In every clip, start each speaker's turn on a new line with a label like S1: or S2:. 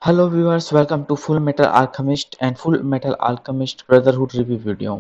S1: Hello viewers, welcome to Full Metal Alchemist and Full Metal Alchemist Brotherhood review video.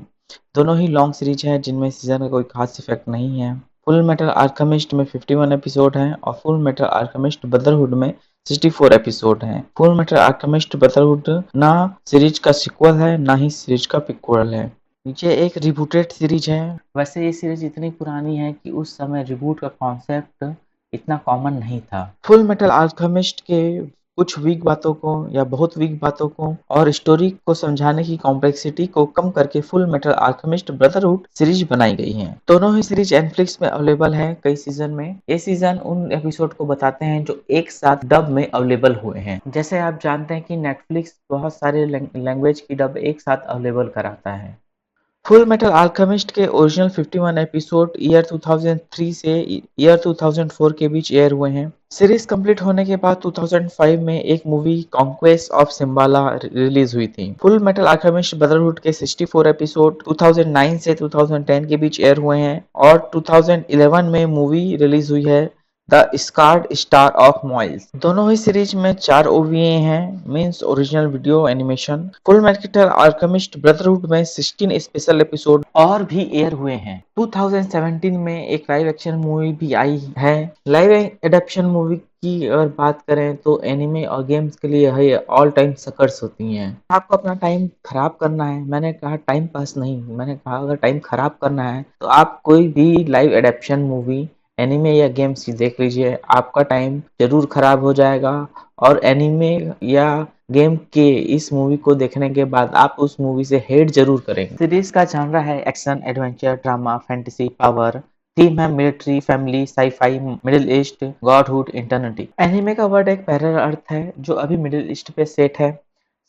S1: दोनों ही long series हैं जिनमें season का कोई खास इफेक्ट नहीं है। फुल मेटल आल्केमिस्ट में 51 एपिसोड हैं और फुल मेटल आल्केमिस्ट ब्रदरहुड में 64 एपिसोड हैं। फुल मेटल आल्केमिस्ट ब्रदरहुड ना सीरीज का सिक्वल है ना ही सीरीज का पिक्वल है। ये एक रिबूटेड सीरीज है। वैसे ये सीरीज इतनी पुरानी है कि उस समय रिबूट का कॉन्सेप्ट इतना कॉमन नहीं था। फुल मेटल आल्केमिस्ट के कुछ वीक बातों को या बहुत वीक बातों को और स्टोरी को समझाने की कॉम्प्लेक्सिटी को कम करके full metal Alchemist brotherhood series बनाई गई है। दोनों ही सीरीज नेटफ्लिक्स में अवेलेबल है कई सीजन में। ये सीजन उन एपिसोड को बताते हैं जो एक साथ डब में अवेलेबल हुए हैं। जैसे आप जानते हैं कि नेटफ्लिक्स बहुत सारे लैंग्वेज की डब एक साथ अवेलेबल कराता है। फुल मेटल अल्केमिस्ट के ओरिजिनल 51 एपिसोड ईयर 2003 से ईयर 2004 के बीच एयर हुए हैं। सीरीज कंप्लीट होने के बाद 2005 में एक मूवी कॉन्क्वेस्ट ऑफ सिम्बाला रिलीज हुई थी। फुल मेटल अल्केमिस्ट ब्रदरहुड के 64 एपिसोड 2009 से 2010 के बीच एयर हुए हैं और 2011 में मूवी रिलीज हुई है द स्कार्ड स्टार ऑफ मॉइल्स। दोनों ही सीरीज में 4 ओवीए हैं, means original video animation. Full metal Alchemist brotherhood में 16 स्पेशल एपिसोड और भी एयर हुए हैं। 2017 में एक लाइव एक्शन मूवी भी आई है। लाइव एडेप्शन मूवी की अगर बात करें तो एनिमे और गेम्स के लिए यह ऑल टाइम सकर्स होती हैं। आपको अपना टाइम खराब करना है, मैंने कहा टाइम पास नहीं, मैंने कहा अगर टाइम खराब करना है तो आप कोई भी लाइव एडेप्शन मूवी एनिमे या गेम्स ही देख लीजिए, आपका टाइम जरूर खराब हो जाएगा और एनिमे या गेम के इस मूवी को देखने के बाद आप उस मूवी से हेट जरूर करेंगे। सीरीज का जॉनरा है action, adventure, drama, fantasy, power. Theme है military, family, sci-fi, Middle East, godhood, eternity. Anime का वर्ड एक पैरल अर्थ है जो अभी मिडिल ईस्ट पे सेट है।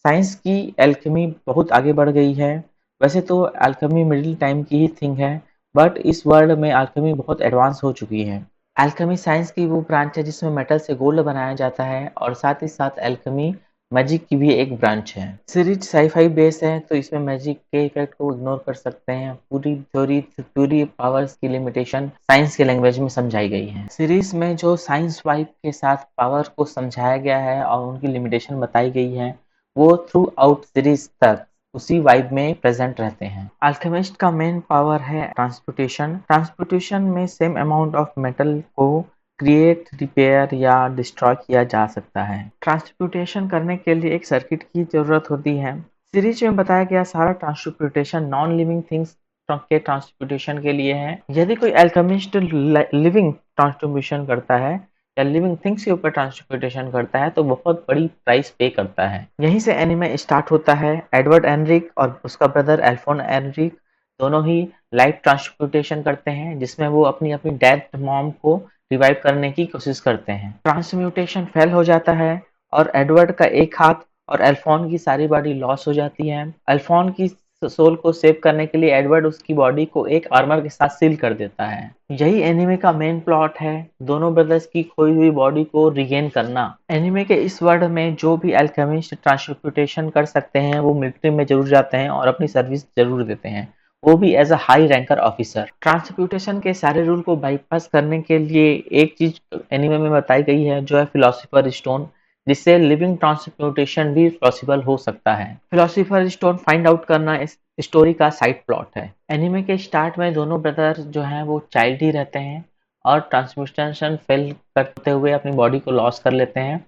S1: साइंस की एल्केमी बहुत आगे बढ़ गई है। वैसे तो एल्केमी मिडिल टाइम की ही थिंग है, बट इस वर्ल्ड में एल्केमी बहुत एडवांस हो चुकी है। एल्केमी साइंस की वो ब्रांच है जिसमें मेटल से गोल्ड बनाया जाता है और साथ ही साथ एल्केमी मैजिक की भी एक ब्रांच है। सीरीज साईफाई बेस है तो इसमें मैजिक के इफेक्ट को इग्नोर कर सकते हैं। पूरी थ्योरी, पूरी पावर्स की लिमिटेशन साइंस के लैंग्वेज में समझाई गई है। सीरीज में जो साइंस वाइब के साथ पावर को समझाया गया है और उनकी लिमिटेशन बताई गई है वो थ्रू आउट सीरीज तक उसी वाइब में प्रेजेंट रहते हैं। अल्केमिस्ट का मेन पावर है ट्रांसपोर्टेशन। ट्रांसपोर्टेशन में सेम अमाउंट ऑफ मेटल को क्रिएट, रिपेयर या डिस्ट्रॉय किया जा सकता है। ट्रांसपोर्टेशन करने के लिए एक सर्किट की जरूरत होती है। सीरीज में बताया गया सारा ट्रांसपोर्टेशन नॉन लिविंग थिंग्स के ट्रांसपोर्टेशन के लिए है। यदि कोई अल्केमिस्ट लिविंग ट्रांसपोर्टेशन करता है या लिविंग थिंग्स के ऊपर ट्रांसपोर्टेशन करता है तो बहुत बड़ी प्राइस पे करता है। यहीं से एनिमे स्टार्ट होता है। एडवर्ड एनरिक और उसका ब्रदर एल्फोन एनरिक दोनों ही लाइफ ट्रांसपोर्टेशन करते हैं जिसमें वो अपनी अपनी डेड मॉम को रिवाइव करने की कोशिश करते हैं। ट्रांसम्यूटेशन फेल हो जाता है और एडवर्ड का एक हाथ और एल्फोन की सारी बॉडी लॉस हो जाती है। एल्फोन की सोल को सेव करने के लिए एडवर्ड उसकी बॉडी को एक आर्मर के साथ सील कर देता है। यही एनिमे का मेन प्लॉट है, दोनों ब्रदर्स की खोई हुई बॉडी को रिगेन करना। एनिमे के इस वर्ल्ड में जो भी अल्केमिस्ट ट्रांसपोर्टेशन कर सकते हैं वो मिलिट्री में जरूर जाते हैं और अपनी सर्विस जरूर देते हैं, वो भी as a high ranker officer. Transportation के सारे रूल को बाईपास करने के लिए एक चीज एनिमे में बताई गई है जो है फिलोसोफर स्टोन, जिससे लिविंग ट्रांसपोर्टेशन भी पॉसिबल हो सकता है। फिलोसोफर स्टोन फाइंड आउट करना इस स्टोरी का साइड प्लॉट है। एनिमे के स्टार्ट में दोनों ब्रदर जो हैं वो चाइल्ड ही रहते हैं और ट्रांसपोर्टेशन फेल करते हुए अपनी बॉडी को लॉस कर लेते हैं,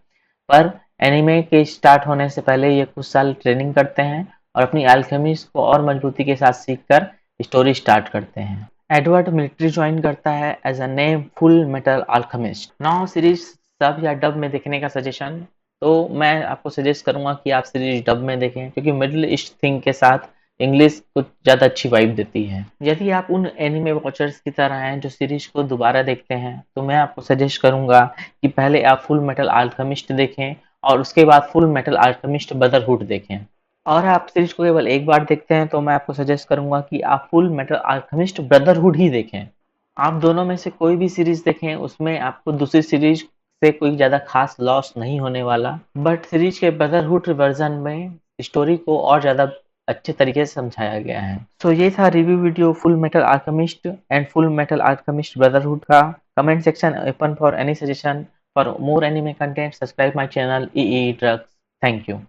S1: पर एनिमे के स्टार्ट होने से पहले ये कुछ साल ट्रेनिंग करते हैं और अपनी अल्केमिस्ट को और मजबूती के साथ सीखकर स्टोरी स्टार्ट करते हैं। एडवर्ड मिलिट्री ज्वाइन करता है as a name full metal alchemist. Now series sub या डब में देखने का सजेशन, तो मैं आपको सजेस्ट करूंगा कि आप सीरीज डब में देखें क्योंकि मिडिल ईस्ट थिंग के साथ इंग्लिश कुछ ज़्यादा अच्छी वाइब देती है। यदि आप उन एनिमे वॉचर्स की तरह हैं जो सीरीज को दोबारा देखते हैं तो मैं आपको सजेस्ट करूंगा कि पहले आप फुल मेटल अल्केमिस्ट देखें और उसके बाद फुल मेटल अल्केमिस्ट ब्रदरहुड देखें। और आप सीरीज को केवल एक बार देखते हैं तो मैं आपको सजेस्ट करूंगा कि आप फुल मेटल अल्केमिस्ट ब्रदरहुड ही देखें। आप दोनों में से कोई भी सीरीज देखें उसमें आपको दूसरी सीरीज से कोई ज़्यादा खास लॉस नहीं होने वाला, बट सीरीज के ब्रदरहुड वर्जन में स्टोरी को और ज़्यादा अच्छे तरीके से समझाया गया है। तो ये था review video full metal Alchemist and full metal Alchemist Brotherhood का। Comment section open for any suggestion. For more anime content subscribe my channel E drugs. Thank you.